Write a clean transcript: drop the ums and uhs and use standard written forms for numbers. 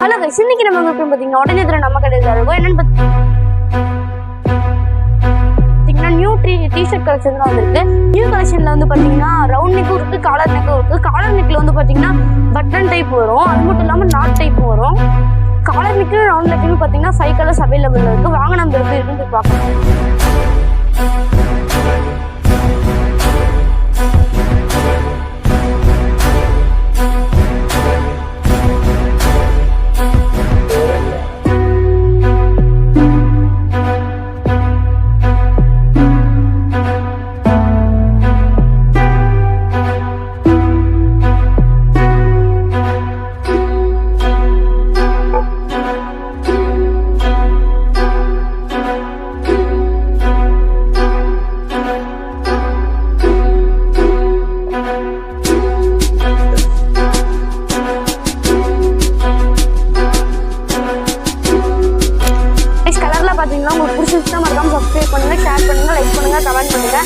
Hello guys, இன்னைக்கு நம்ம பார்த்தீங்கன்னா உடனே நம்ம கடையில் இருக்கும். என்னன்னு பார்த்தீங்கன்னா நியூ டிஷர்ட் கலெக்ஷன் தான் வந்துருக்கு. நியூ கலெக்ஷன்ல வந்து பார்த்தீங்கன்னா ரவுண்ட் நெக்கும் இருக்குது, காலர் நெக்கும் இருக்குது. காலர் நெக்கில் வந்து பார்த்தீங்கன்னா பட்டன் டைப் வரும், அது மட்டும் இல்லாமல் நாட் டைப் வரும். காலர் நெக்கு ரவுண்ட் நெக்குன்னு பார்த்தீங்கன்னா 5 கலர்ஸ் அவைலபிள் இருக்குது. வாங்க நம்ம எப்படி இருக்குன்னு பார்க்கலாம். பார்த்தீங்கன்னா உங்களுக்கு பிடிச்சிருச்சுன்னா மறக்காம சப்ஸ்கிரைப் பண்ணுங்க, ஷேர் பண்ணுங்க, லைக் பண்ணுங்க, கமெண்ட் பண்ணுங்க.